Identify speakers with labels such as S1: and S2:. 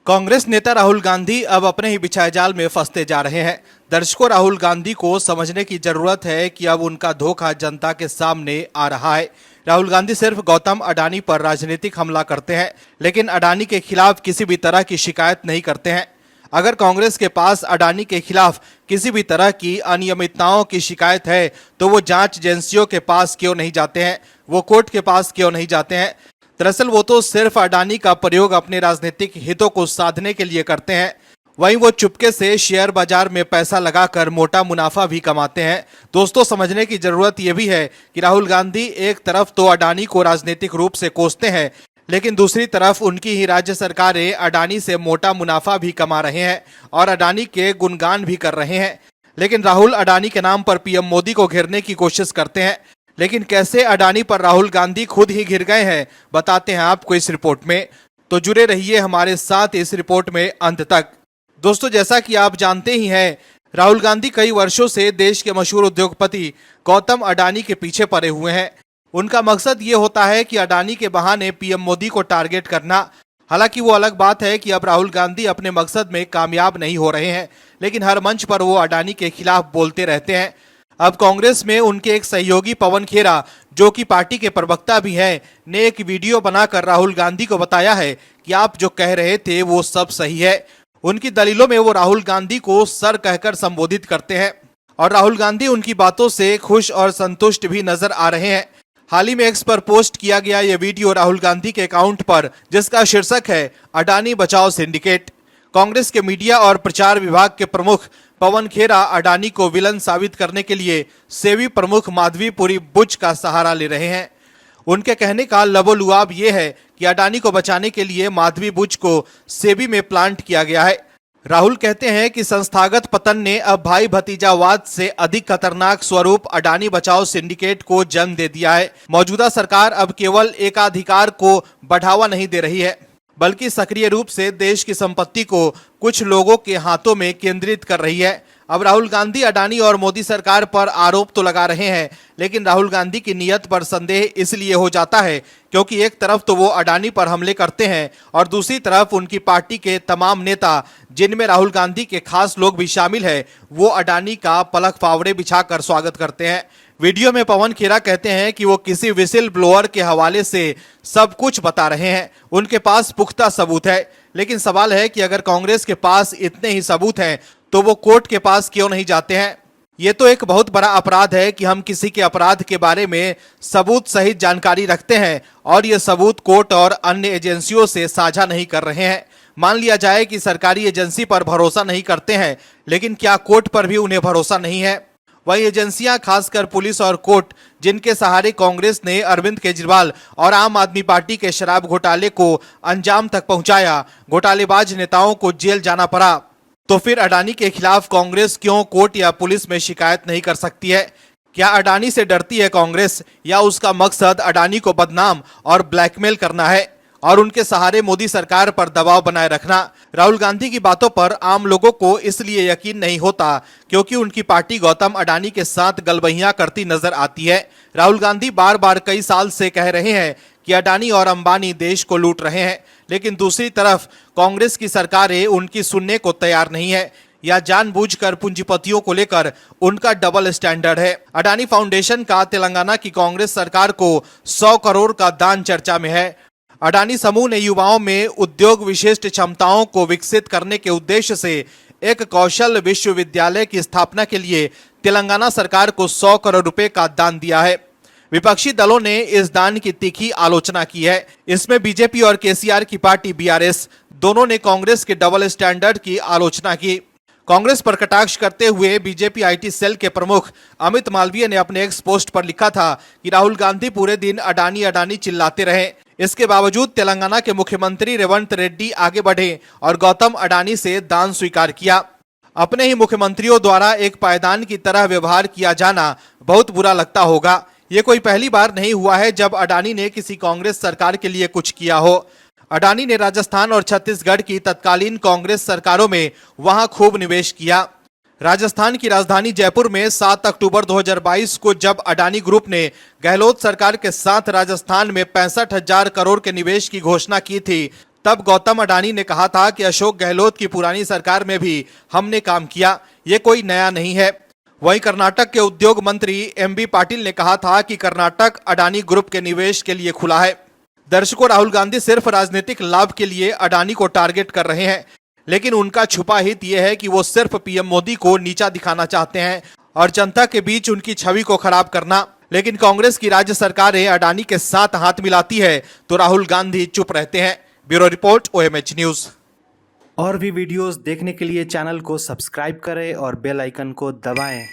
S1: कांग्रेस नेता राहुल गांधी अब अपने ही बिछाए जाल में फंसते जा रहे हैं। दर्शकों, राहुल गांधी को समझने की जरूरत है कि अब उनका धोखा जनता के सामने आ रहा है। राहुल गांधी सिर्फ गौतम अडानी पर राजनीतिक हमला करते हैं, लेकिन अडानी के खिलाफ किसी भी तरह की शिकायत नहीं करते हैं। अगर कांग्रेस के पास अडानी के खिलाफ किसी भी तरह की अनियमितताओं की शिकायत है तो वो जांच एजेंसियों के पास क्यों नहीं जाते हैं, वो कोर्ट के पास क्यों नहीं जाते हैं। दरअसल वो तो सिर्फ अडानी का प्रयोग अपने राजनीतिक हितों को साधने के लिए करते हैं। वहीं वो चुपके से शेयर बाजार में पैसा लगाकर मोटा मुनाफा भी कमाते हैं। दोस्तों, समझने की जरूरत यह भी है कि राहुल गांधी एक तरफ तो अडानी को राजनीतिक रूप से कोसते हैं, लेकिन दूसरी तरफ उनकी ही राज्य सरकारें अडानी से मोटा मुनाफा भी कमा रहे हैं और अडानी के गुणगान भी कर रहे हैं। लेकिन राहुल अडानी के नाम पर पीएम मोदी को घेरने की कोशिश करते हैं। लेकिन कैसे अडानी पर राहुल गांधी खुद ही घिर गए हैं, बताते हैं आपको इस रिपोर्ट में। तो जुड़े रहिए हमारे साथ इस रिपोर्ट में अंत तक। दोस्तों, जैसा कि आप जानते ही हैं, राहुल गांधी कई वर्षों से देश के मशहूर उद्योगपति गौतम अडानी के पीछे पड़े हुए हैं। उनका मकसद ये होता है कि अडानी के बहाने पीएम मोदी को टारगेट करना। हालांकि वो अलग बात है कि अब राहुल गांधी अपने मकसद में कामयाब नहीं हो रहे हैं, लेकिन हर मंच पर वो अडानी के खिलाफ बोलते रहते हैं। अब कांग्रेस में उनके एक सहयोगी पवन खेरा, जो कि पार्टी के प्रवक्ता भी हैं, ने एक वीडियो बनाकर राहुल गांधी को बताया है कि आप जो कह रहे थे वो सब सही है। उनकी दलीलों में वो राहुल गांधी को सर कहकर संबोधित करते हैं और राहुल गांधी उनकी बातों से खुश और संतुष्ट भी नजर आ रहे हैं। हाल ही में एक्स पर पोस्ट किया गया ये वीडियो राहुल गांधी के अकाउंट पर, जिसका शीर्षक है अडानी बचाओ सिंडिकेट। कांग्रेस के मीडिया और प्रचार विभाग के प्रमुख पवन खेरा अडानी को विलन साबित करने के लिए सेबी प्रमुख माधवीपुरी बुच का सहारा ले रहे हैं। उनके कहने का लबोलुआब ये है कि अडानी को बचाने के लिए माधवी बुच को सेबी में प्लांट किया गया है। राहुल कहते हैं कि संस्थागत पतन ने अब भाई भतीजावाद से अधिक खतरनाक स्वरूप अडानी बचाओ सिंडिकेट को जन्म दे दिया है। मौजूदा सरकार अब केवल एकाधिकार को बढ़ावा नहीं दे रही है, बल्कि सक्रिय रूप से देश की संपत्ति को कुछ लोगों के हाथों में केंद्रित कर रही है। अब राहुल गांधी अडानी और मोदी सरकार पर आरोप तो लगा रहे हैं, लेकिन राहुल गांधी की नीयत पर संदेह इसलिए हो जाता है क्योंकि एक तरफ तो वो अडानी पर हमले करते हैं और दूसरी तरफ उनकी पार्टी के तमाम नेता, जिनमें राहुल गांधी के खास लोग भी शामिल हैं, वो अडानी का पलक फावड़े बिछाकर स्वागत करते हैं। वीडियो में पवन खेरा कहते हैं कि वो किसी विसिल ब्लोअर के हवाले से सब कुछ बता रहे हैं, उनके पास पुख्ता सबूत है। लेकिन सवाल है कि अगर कांग्रेस के पास इतने ही सबूत हैं तो वो कोर्ट के पास क्यों नहीं जाते हैं। ये तो एक बहुत बड़ा अपराध है कि हम किसी के अपराध के बारे में सबूत सहित जानकारी रखते हैं और ये सबूत कोर्ट और अन्य एजेंसियों से साझा नहीं कर रहे हैं। मान लिया जाए कि सरकारी एजेंसी पर भरोसा नहीं करते हैं, लेकिन क्या कोर्ट पर भी उन्हें भरोसा नहीं है? वही एजेंसियां, खासकर पुलिस और कोर्ट, जिनके सहारे कांग्रेस ने अरविंद केजरीवाल और आम आदमी पार्टी के शराब घोटाले को अंजाम तक पहुंचाया, घोटालेबाज नेताओं को जेल जाना पड़ा, तो फिर अडानी के खिलाफ कांग्रेस क्यों कोर्ट या पुलिस में शिकायत नहीं कर सकती है? क्या अडानी से डरती है कांग्रेस, या उसका मकसद अडानी को बदनाम और ब्लैकमेल करना है और उनके सहारे मोदी सरकार पर दबाव बनाए रखना? राहुल गांधी की बातों पर आम लोगों को इसलिए यकीन नहीं होता क्योंकि उनकी पार्टी गौतम अडानी के साथ गलबहियां करती नजर आती है। राहुल गांधी बार बार कई साल से कह रहे हैं कि अडानी और अंबानी देश को लूट रहे हैं, लेकिन दूसरी तरफ कांग्रेस की सरकारें उनकी सुनने को तैयार नहीं है या जानबूझकर पूंजीपतियों को लेकर उनका डबल स्टैंडर्ड है। अडानी फाउंडेशन का तेलंगाना की कांग्रेस सरकार को 100 करोड़ का दान चर्चा में है। अडानी समूह ने युवाओं में उद्योग विशिष्ट क्षमताओं को विकसित करने के उद्देश्य से एक कौशल विश्वविद्यालय की स्थापना के लिए तेलंगाना सरकार को 100 करोड़ रुपए का दान दिया है। विपक्षी दलों ने इस दान की तीखी आलोचना की है। इसमें बीजेपी और केसीआर की पार्टी बीआरएस दोनों ने कांग्रेस के डबल स्टैंडर्ड की आलोचना की। कांग्रेस पर कटाक्ष करते हुए बीजेपी आईटी सेल के प्रमुख अमित मालवीय ने अपने एक्स पोस्ट पर लिखा था कि राहुल गांधी पूरे दिन अडानी अडानी चिल्लाते रहे, इसके बावजूद तेलंगाना के मुख्यमंत्री रेवंत रेड्डी आगे बढ़े और गौतम अडानी से दान स्वीकार किया। अपने ही मुख्यमंत्रियों द्वारा एक पायदान की तरह व्यवहार किया जाना बहुत बुरा लगता होगा। ये कोई पहली बार नहीं हुआ है जब अडानी ने किसी कांग्रेस सरकार के लिए कुछ किया हो। अडानी ने राजस्थान और छत्तीसगढ़ की तत्कालीन कांग्रेस सरकारों में वहां खूब निवेश किया। राजस्थान की राजधानी जयपुर में 7 अक्टूबर 2022 को जब अडानी ग्रुप ने गहलोत सरकार के साथ राजस्थान में 65,000 करोड़ के निवेश की घोषणा की थी, तब गौतम अडानी ने कहा था कि अशोक गहलोत की पुरानी सरकार में भी हमने काम किया, ये कोई नया नहीं है। वहीं कर्नाटक के उद्योग मंत्री एमबी पाटिल ने कहा था कि कर्नाटक अडानी ग्रुप के निवेश के लिए खुला है। दर्शकों, राहुल गांधी सिर्फ राजनीतिक लाभ के लिए अडानी को टारगेट कर रहे हैं, लेकिन उनका छुपा हित यह है कि वो सिर्फ पीएम मोदी को नीचा दिखाना चाहते हैं और जनता के बीच उनकी छवि को खराब करना। लेकिन कांग्रेस की राज्य सरकारें अडानी के साथ हाथ मिलाती है तो राहुल गांधी चुप रहते हैं। Bureau report, OMH news.
S2: और भी वीडियोस देखने के लिए चैनल को सब्सक्राइब करें और बेल आइकन को दबाएं।